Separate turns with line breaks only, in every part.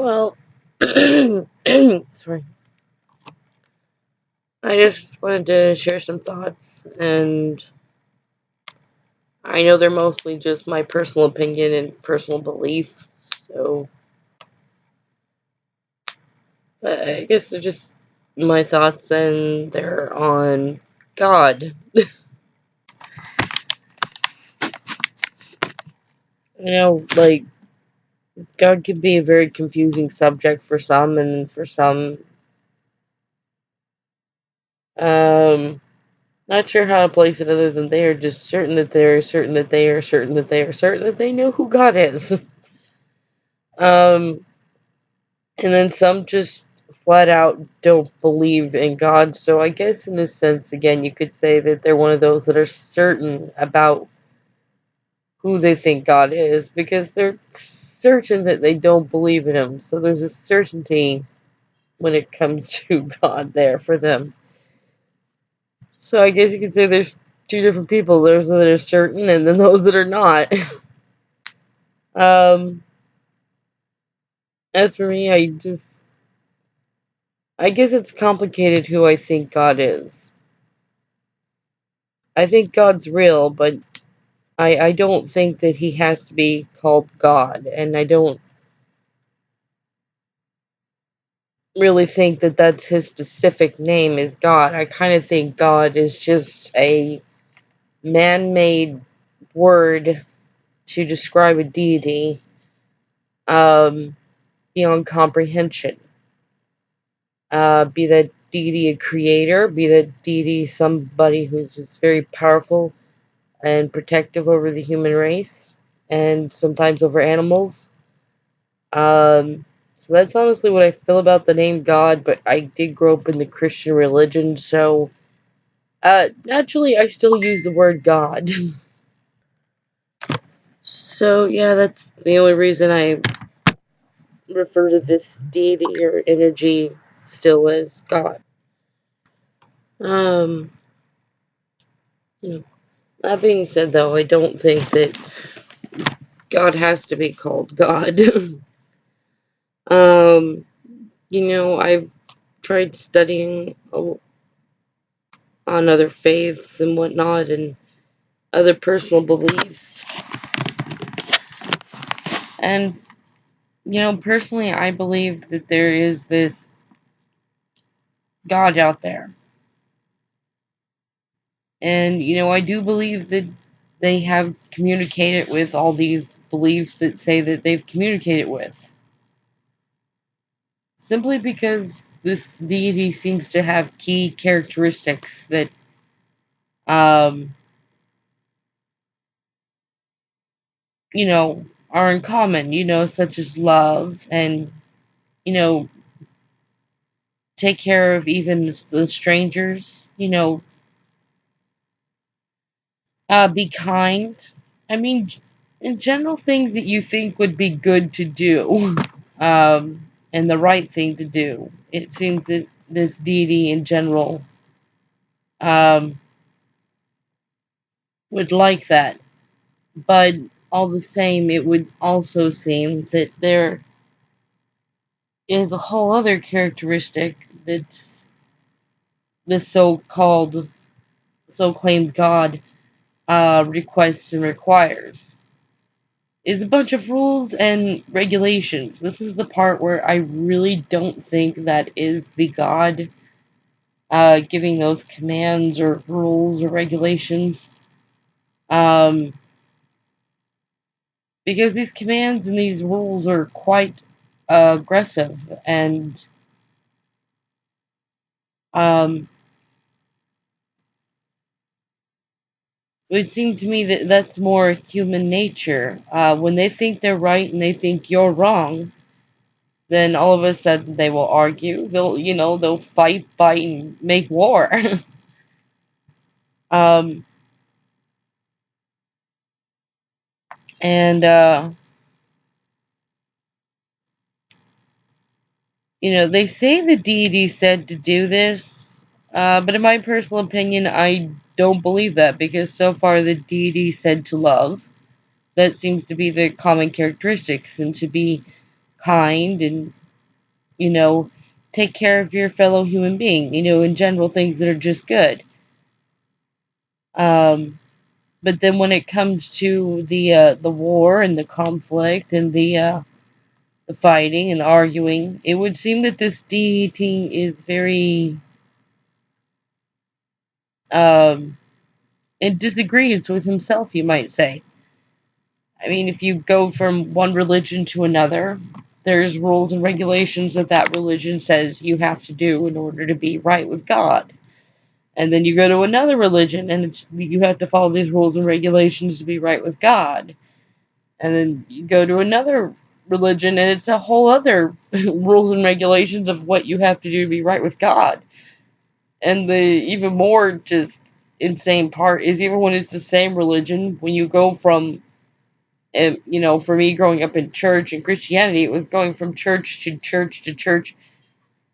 Well, sorry. I just wanted to share some thoughts, and I know they're mostly just my personal opinion and personal belief, so I guess they're just my thoughts, and they're on God. Like, God can be a very confusing subject for some, and for some, um, not sure how to place it other than they are just certain that they are certain that they are certain that they are certain that they know who God is. Um, and then some just flat out don't believe in God. So I guess in a sense, again, you could say that they're one of those that are certain about who they think God is because they're certain that they don't believe in Him. So there's a certainty when it comes to God there for them. So I guess you could say there's two different people. There's those that are certain and then those that are not. um, as for me, I guess it's complicated who I think God is. I think God's real, but I don't think that he has to be called God, and I don't really think that that's his specific name is God. I kind of think God is just a man-made word to describe a deity beyond comprehension. Be that deity a creator, be that deity somebody who's just very powerful and protective over the human race, and sometimes over animals. So that's honestly what I feel about the name God, but I did grow up in the Christian religion, so naturally I still use the word God. So yeah, that's the only reason I refer to this deity or energy still as God. Um, that being said, though, I don't think that God has to be called God. um, I've tried studying on other faiths and whatnot, and other personal beliefs. And, personally, I believe that there is this God out there. And, I do believe that they have communicated with all these beliefs that say that they've communicated with. Simply because this deity seems to have key characteristics that, um, are in common, such as love and, you know, take care of even the strangers, be kind. I mean, in general, things that you think would be good to do, and the right thing to do. It seems that this deity in general, um, would like that. But all the same, it would also seem that there is a whole other characteristic that's the so claimed God requests and requires is a bunch of rules and regulations. This is the part where I really don't think that is the God giving those commands or rules or regulations. Um, because these commands and these rules are quite aggressive, and um, it would seem to me that that's more human nature. When they think they're right and they think you're wrong, then all of a sudden they will argue. They'll fight, bite, and make war. um, and they say the deity said to do this, but in my personal opinion, I don't believe that because so far the deity said to love. That seems to be the common characteristics, and to be kind, and, you know, take care of your fellow human being, in general, things that are just good. Um, but then when it comes to the war and the conflict and the fighting and arguing, it would seem that this deity is very um, in disagrees with himself, you might say. I mean, if you go from one religion to another, there's rules and regulations that that religion says you have to do in order to be right with God. And then you go to another religion and you have to follow these rules and regulations to be right with God. And then you go to another religion and it's a whole other rules and regulations of what you have to do to be right with God. And the even more just insane part is, even when it's the same religion, when you go from, and, for me growing up in church and Christianity, it was going from church to church to church.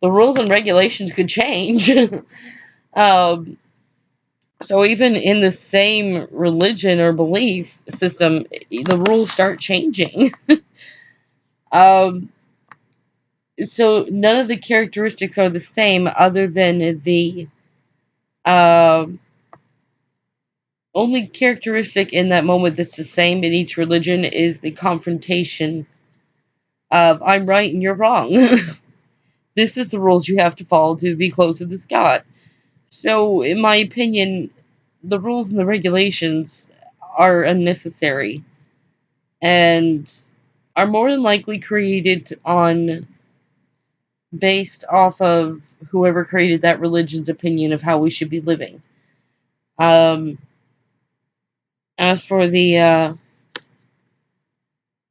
The rules and regulations could change. um, so even in the same religion or belief system, the rules start changing. um, so none of the characteristics are the same, other than the um, only characteristic in that moment that's the same in each religion is the confrontation of I'm right and you're wrong. This is the rules you have to follow to be close to this God. So, in my opinion, the rules and the regulations are unnecessary and are more than likely created on based off of whoever created that religion's opinion of how we should be living. Um, as for the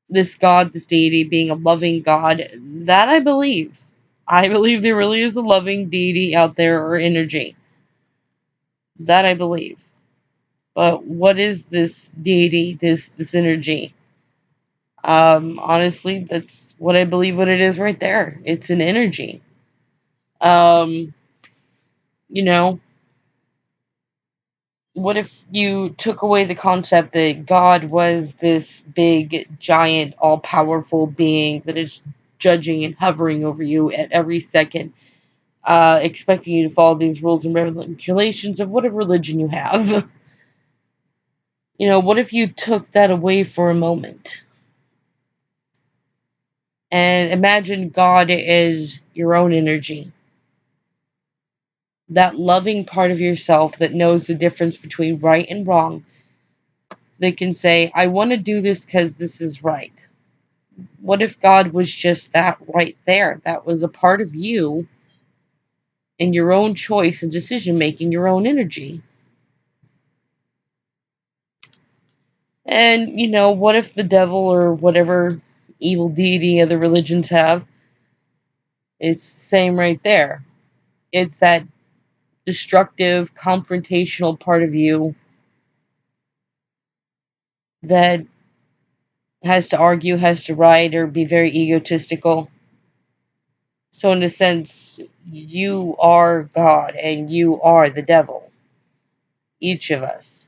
this God, this deity being a loving God, that I believe. I believe there really is a loving deity out there, or energy. That I believe. But what is this deity, this energy? Honestly, that's what I believe what it is right there. It's an energy. Um, you know, what if you took away the concept that God was this big, giant, all powerful being that is judging and hovering over you at every second, expecting you to follow these rules and regulations of whatever religion you have? What if you took that away for a moment? And imagine God is your own energy. That loving part of yourself that knows the difference between right and wrong. That can say, I want to do this because this is right. What if God was just that right there? That was a part of you and your own choice and decision making, your own energy. And, what if the devil or whatever evil deity other religions have is same right there? It's that destructive, confrontational part of you that has to argue, has to write, or be very egotistical. So, in a sense, you are God and you are the devil. Each of us.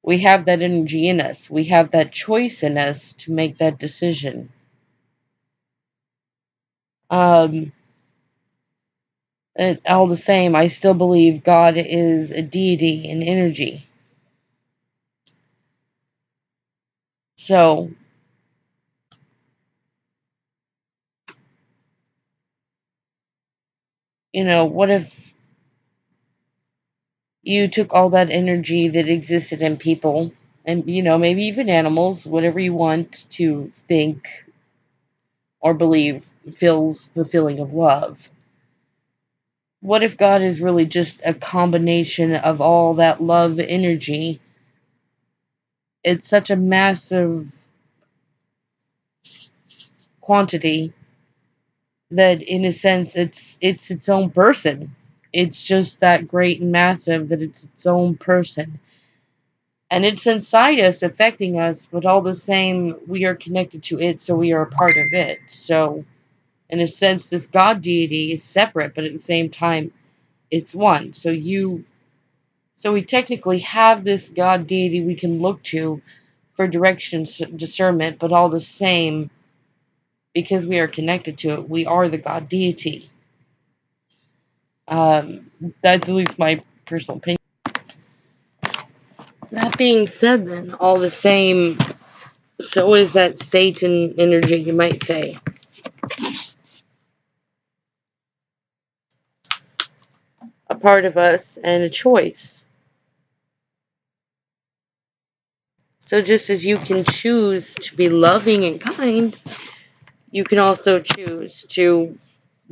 We have that energy in us. We have that choice in us to make that decision. Um, and all the same, I still believe God is a deity, an energy. So, what if you took all that energy that existed in people, and, maybe even animals, whatever you want to think or believe feels the feeling of love. What if God is really just a combination of all that love energy? It's such a massive quantity that, in a sense, it's its own person. It's just that great and massive that it's its own person. And it's inside us, affecting us, but all the same, we are connected to it, so we are a part of it. So, in a sense, this God deity is separate, but at the same time, it's one. So we technically have this God deity we can look to for direction, discernment, but all the same, because we are connected to it. We are the God deity. Um, that's at least my personal opinion. That being said, then, all the same, so is that Satan energy, you might say. A part of us and a choice. So just as you can choose to be loving and kind, you can also choose to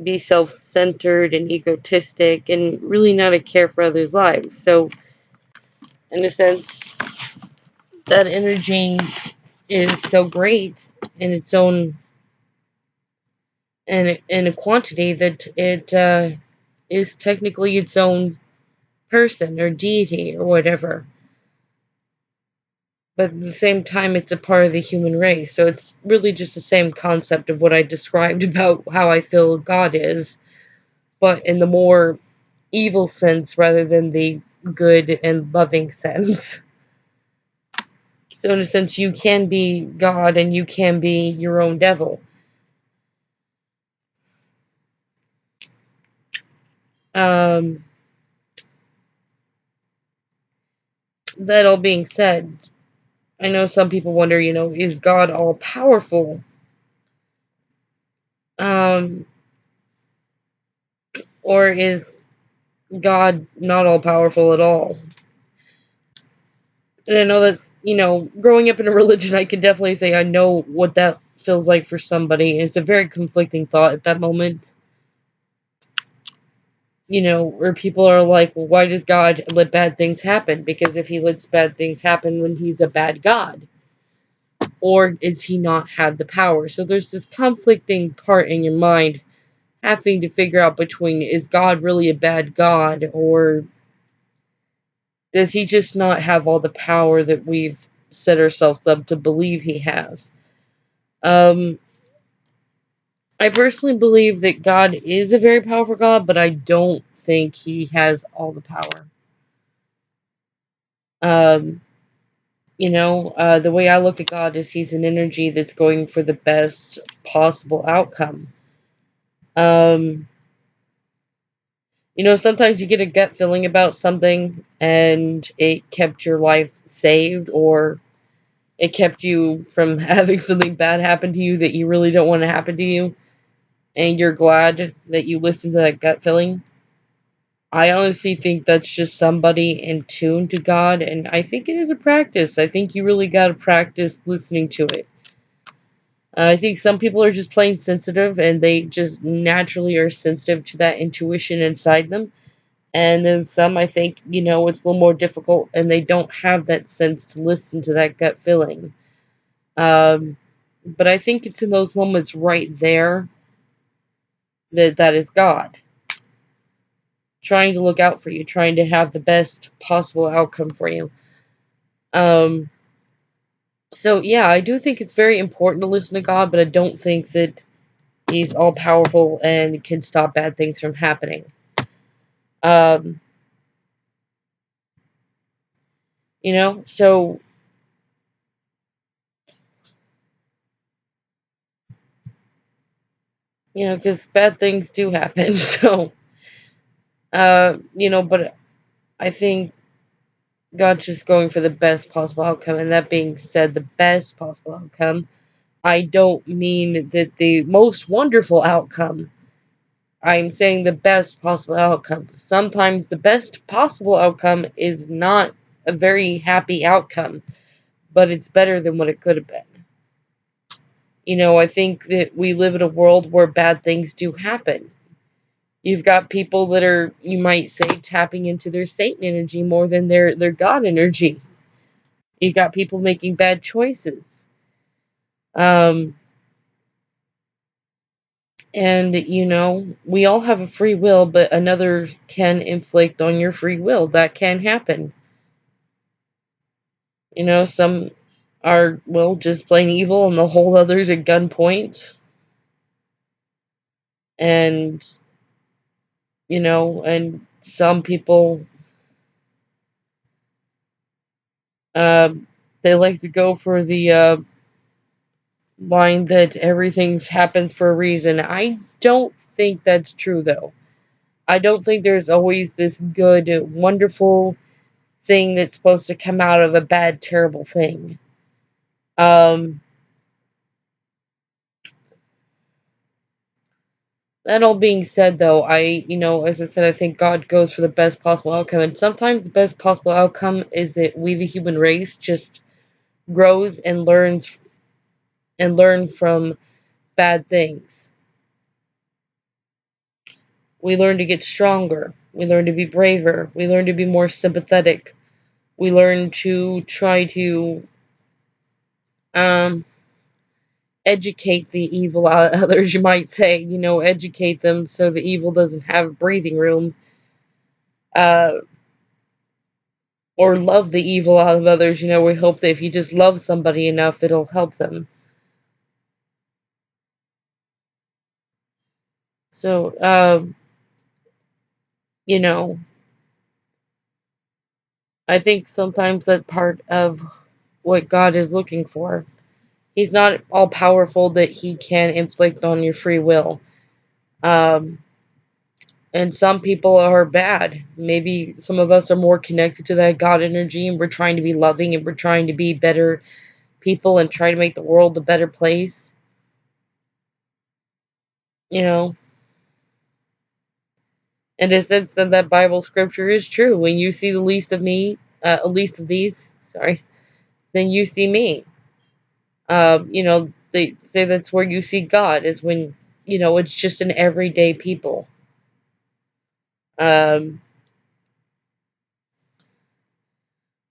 be self-centered and egotistic and really not care for others' lives. So, in a sense, that energy is so great in its own and in a quantity that it is technically its own person or deity or whatever. But at the same time, it's a part of the human race. So it's really just the same concept of what I described about how I feel God is, but in the more evil sense rather than the good and loving sense. So in a sense, you can be God and you can be your own devil. Um, that all being said, I know some people wonder, is God all powerful? Um, or is God not all powerful at all? And I know that's, growing up in a religion, I can definitely say I know what that feels like for somebody. It's a very conflicting thought at that moment. Where people are like, well, why does God let bad things happen? Because if he lets bad things happen when he's a bad God, or does he not have the power? So there's this conflicting part in your mind having to figure out between, is God really a bad God, or does he just not have all the power that we've set ourselves up to believe he has? Um, I personally believe that God is a very powerful God, but I don't think he has all the power. Um, the way I look at God is he's an energy that's going for the best possible outcome. Um, sometimes you get a gut feeling about something and it kept your life saved, or it kept you from having something bad happen to you that you really don't want to happen to you, and you're glad that you listened to that gut feeling. I honestly think that's just somebody in tune to God, and I think it is a practice. I think you really got to practice listening to it. I think some people are just plain sensitive, and they just naturally are sensitive to that intuition inside them. And then some, I think, it's a little more difficult, and they don't have that sense to listen to that gut feeling. Um, but I think it's in those moments right there that is God trying to look out for you, trying to have the best possible outcome for you. Um, so yeah, I do think it's very important to listen to God, but I don't think that he's all powerful and can stop bad things from happening. Um, so because bad things do happen. So but I think God's just going for the best possible outcome. And that being said, the best possible outcome, I don't mean that the most wonderful outcome. I'm saying the best possible outcome. Sometimes the best possible outcome is not a very happy outcome, but it's better than what it could have been. I think that we live in a world where bad things do happen. You've got people that are, you might say, tapping into their Satan energy more than their God energy. You got people making bad choices. Um, and, we all have a free will, but another can inflict on your free will. That can happen. Some are, well, just plain evil and the whole others at gunpoint. And, and some people, um, they like to go for the line that everything happens for a reason. I don't think that's true, though. I don't think there's always this good, wonderful thing that's supposed to come out of a bad, terrible thing. Um, that all being said, though, as I said, I think God goes for the best possible outcome, and sometimes the best possible outcome is that we, the human race, just grows and learn from bad things. We learn to get stronger. We learn to be braver. We learn to be more sympathetic. We learn to try to um, educate the evil out of others, you might say. Educate them so the evil doesn't have breathing room. Uh, or love the evil out of others. We hope that if you just love somebody enough, it'll help them. So, you know, I think sometimes that's part of what God is looking for. He's not all powerful that he can inflict on your free will. Um, and some people are bad. Maybe some of us are more connected to that God energy and we're trying to be loving and we're trying to be better people and try to make the world a better place. You know, in a sense that Bible scripture is true. When you see the least of me, least of these, sorry, then you see me. They say that's where you see God is when, it's just an everyday people. Um,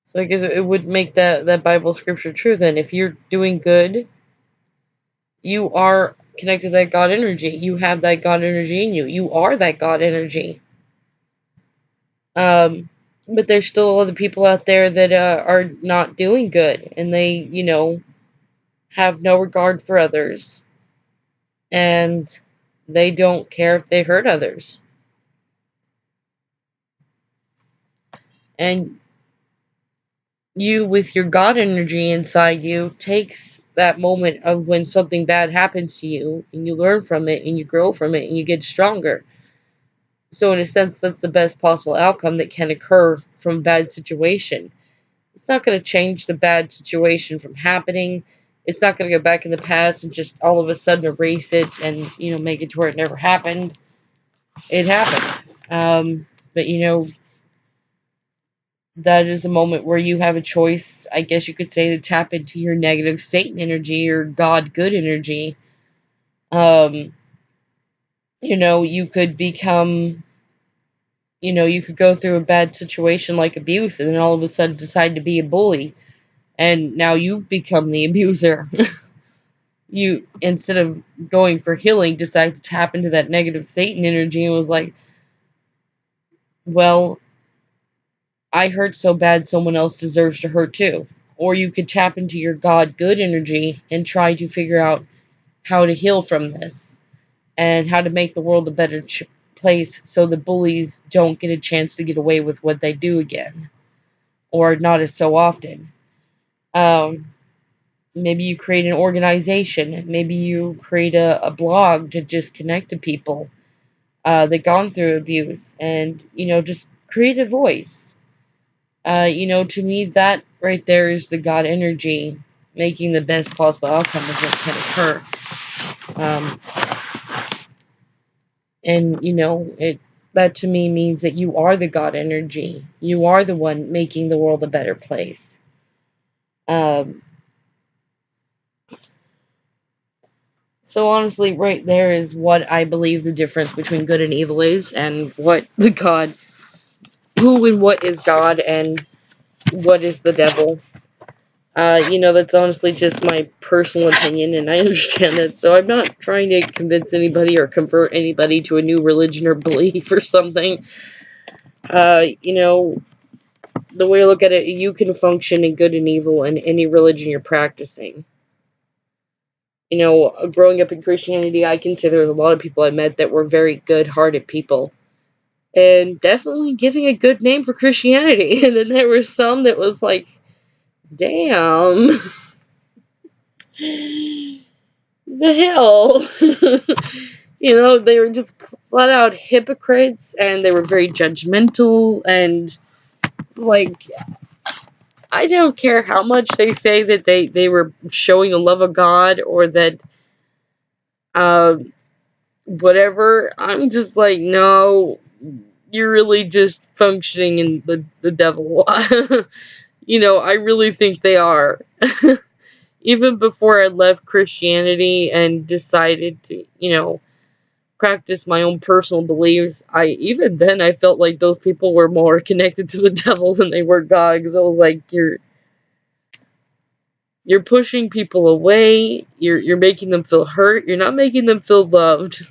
so I guess it would make that Bible scripture true then. If you're doing good, you are connected to that God energy. You have that God energy in you. You are that God energy. But there's still other people out there that are not doing good, and they, have no regard for others, and they don't care if they hurt others. And you, with your God energy inside you, takes that moment of when something bad happens to you, and you learn from it, and you grow from it, and you get stronger. So in a sense, that's the best possible outcome that can occur from a bad situation. It's not going to change the bad situation from happening. It's not going to go back in the past and just all of a sudden erase it and, make it to where it never happened. It happened. But, that is a moment where you have a choice, I guess you could say, to tap into your negative Satan energy or God good energy. Um, you could become, you could go through a bad situation like abuse and then all of a sudden decide to be a bully. And now you've become the abuser. You, instead of going for healing, decide to tap into that negative Satan energy and was like, well, I hurt so bad, someone else deserves to hurt too. Or you could tap into your God good energy and try to figure out how to heal from this and how to make the world a better place so the bullies don't get a chance to get away with what they do again, or not as so often. Um, Maybe you create an organization. Maybe you create a blog to just connect to people that gone through abuse, and just create a voice. To me, that right there is the God energy making the best possible outcome of what can occur. Um, and it that to me means that you are the God energy. You are the one making the world a better place. Um, so honestly, right there is what I believe the difference between good and evil is, and what the God, who and what is God, and what is the devil. That's honestly just my personal opinion, and I understand it. So I'm not trying to convince anybody or convert anybody to a new religion or belief or something. Uh, you know, the way I look at it, you can function in good and evil in any religion you're practicing. Growing up in Christianity, I consider there's a lot of people I met that were very good-hearted people. And definitely giving a good name for Christianity. And then there were some that was like, damn. the hell? They were just flat out hypocrites, and they were very judgmental, and like, I don't care how much they say that they were showing the love of God, or that uh whatever. I'm just like, no, you're really just functioning in the devil. I really think they are. Even before I left Christianity and decided to, practice my own personal beliefs, even then I felt like those people were more connected to the devil than they were God, because I was like, you're pushing people away, you're making them feel hurt, you're not making them feel loved.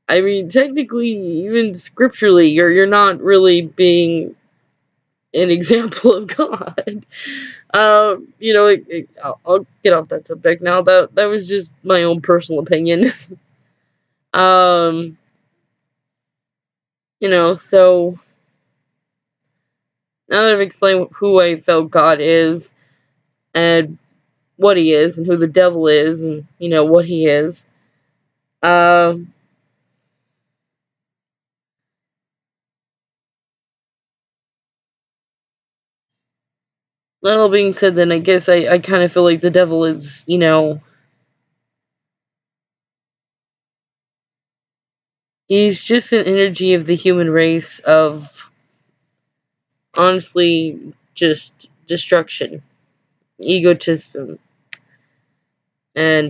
I mean, technically, even scripturally, you're not really being an example of God. I'll get off that subject now. That was just my own personal opinion. um, so now that I've explained who I felt God is, and what he is, and who the devil is, and what he is. Um, that all being said, then I guess I kind of feel like the devil is, he's just an energy of the human race of, honestly, just destruction, egotism, and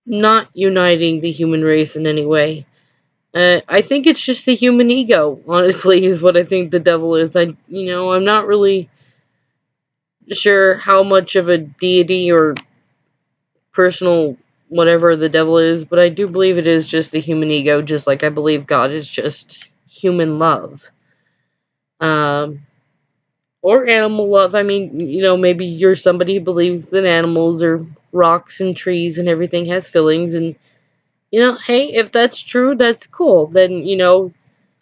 not uniting the human race in any way. I think it's just the human ego, honestly, is what I think the devil is. I'm not really sure how much of a deity or personal whatever the devil is, but I do believe it is just the human ego, just like I believe God is just human love. Um, or animal love. I mean, maybe you're somebody who believes that animals or rocks and trees and everything has feelings, and hey, if that's true, that's cool. Then,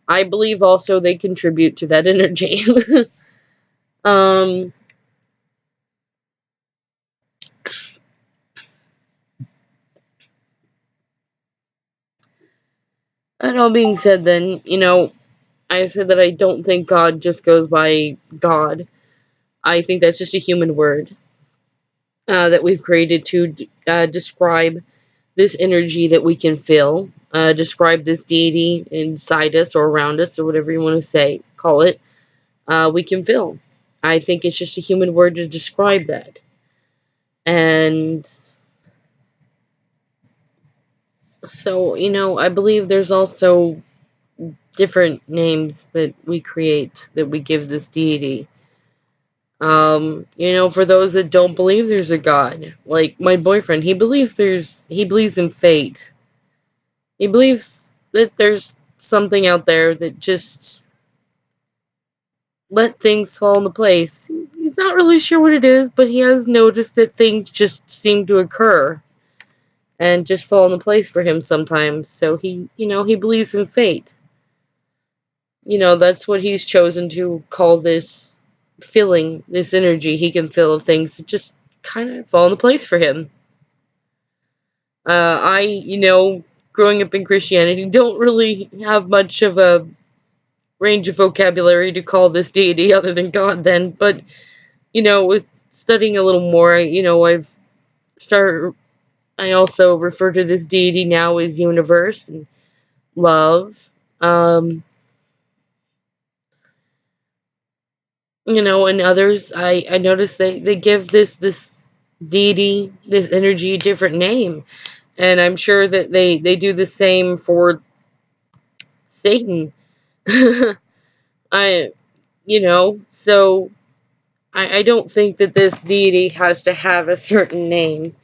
I believe also they contribute to that energy. um, that all being said, then, I said that I don't think God just goes by God. I think that's just a human word that we've created to describe this energy that we can feel, describe this deity inside us or around us, or whatever you want to say, call it, we can feel. I think it's just a human word to describe that. And so, I believe there's also different names that we create, that we give this deity. For those that don't believe there's a God, like my boyfriend, he believes in fate. He believes that there's something out there that just let things fall into place. He's not really sure what it is, but he has noticed that things just seem to occur and just fall into place for him sometimes. So he believes in fate. That's what he's chosen to call this feeling, this energy he can feel of things that just kind of fall into place for him. Growing up in Christianity, don't really have much of a range of vocabulary to call this deity other than God then, but with studying a little more, started I also refer to this deity now as universe and love. And others, I notice they give this deity, this energy, a different name. And I'm sure that they do the same for Satan. I so I don't think that this deity has to have a certain name.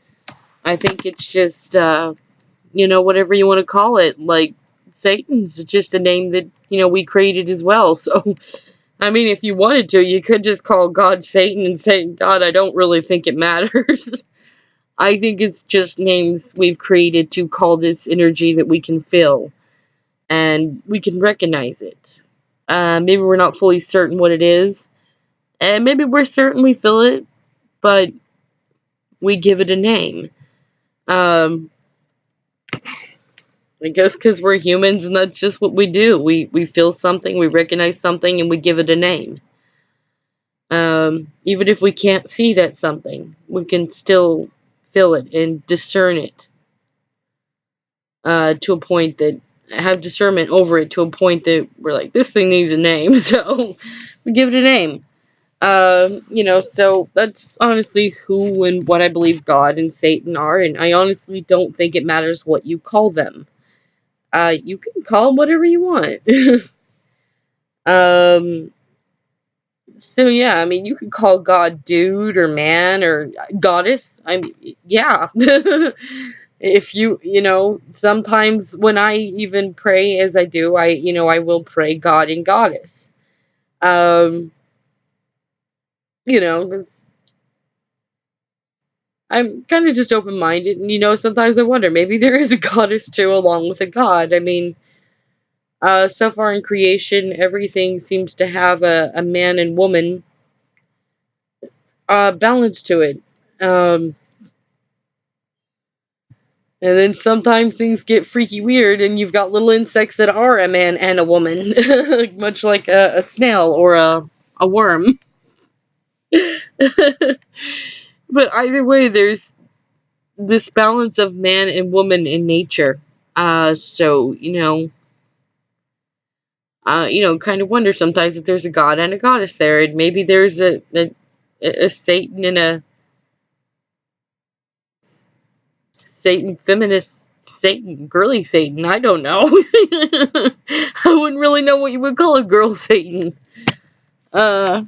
I think it's just whatever you want to call it. Like, Satan's just a name that, we created as well. So, I mean, if you wanted to, you could just call God Satan and Satan God. I don't really think it matters. I think it's just names we've created to call this energy that we can feel and we can recognize it. Maybe we're not fully certain what it is, and maybe we're certain we feel it, but we give it a name. Um, I guess because we're humans and that's just what we do. We feel something, we recognize something, and we give it a name. Even if we can't see that something, we can still feel it and discern it to a point that have discernment over it to a point that we're like, this thing needs a name, so we give it a name. So that's honestly who and what I believe God and Satan are, and I honestly don't think it matters what you call them. You can call them whatever you want. um, so yeah, I mean, you could call God dude or man or goddess. I mean, yeah. If sometimes when I even pray as I do, I will pray God and goddess. Um, 'Cause I'm kind of just open minded, and sometimes I wonder maybe there is a goddess too, along with a god. I mean, so far in creation, everything seems to have a man and woman balance to it. Um, and then sometimes things get freaky weird, and you've got little insects that are a man and a woman, much like a snail or a worm. But either way, there's this balance of man and woman in nature. So kind of wonder sometimes if there's a god and a goddess there, and maybe there's a Satan and a Satan feminist Satan, girly Satan. I don't know. I wouldn't really know what you would call a girl Satan. Uh,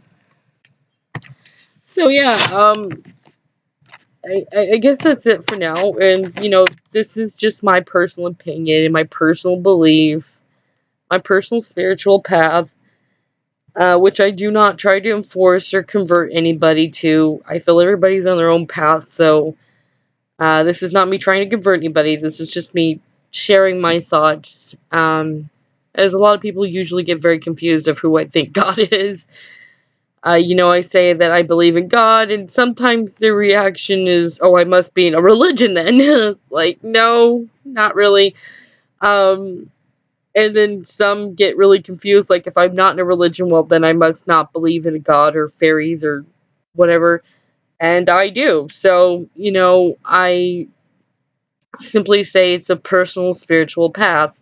so yeah, I guess that's it for now. And this is just my personal opinion and my personal belief, my personal spiritual path. Which I do not try to enforce or convert anybody to. I feel everybody's on their own path, so this is not me trying to convert anybody. This is just me sharing my thoughts. As a lot of people usually get very confused of who I think God is. I say that I believe in God, and sometimes the reaction is, "Oh, I must be in a religion then." It's like, no, not really. Um, and then some get really confused, like if I'm not in a religion, well, then I must not believe in a god or fairies or whatever. And I do. So, I simply say it's a personal spiritual path.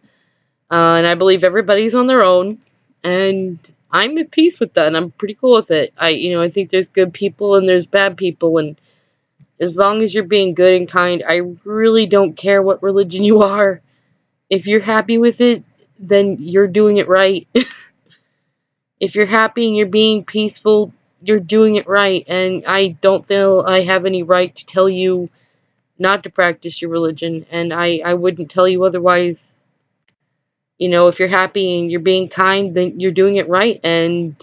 And I believe everybody's on their own. And I'm at peace with that. And I'm pretty cool with it. I think there's good people and there's bad people. And as long as you're being good and kind, I really don't care what religion you are. If you're happy with it, then you're doing it right. If you're happy and you're being peaceful, you're doing it right. And I don't feel I have any right to tell you not to practice your religion. And I wouldn't tell you otherwise. If you're happy and you're being kind, then you're doing it right. And,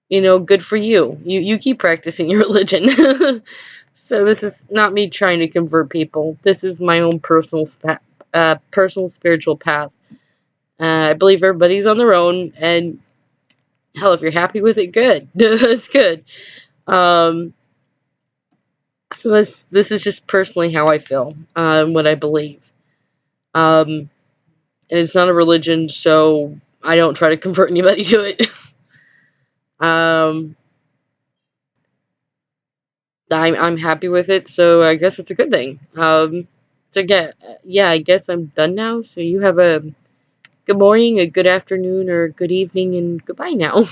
good for you. You keep practicing your religion. So this is not me trying to convert people. This is my own personal spiritual path. I believe everybody's on their own, and hell, if you're happy with it, good. That's good. Um, so this is just personally how I feel, what I believe. And it's not a religion, so I don't try to convert anybody to it. um, I'm happy with it, so I guess it's a good thing. So yeah, I guess I'm done now. So you have a good morning, a good afternoon, or a good evening, and goodbye now.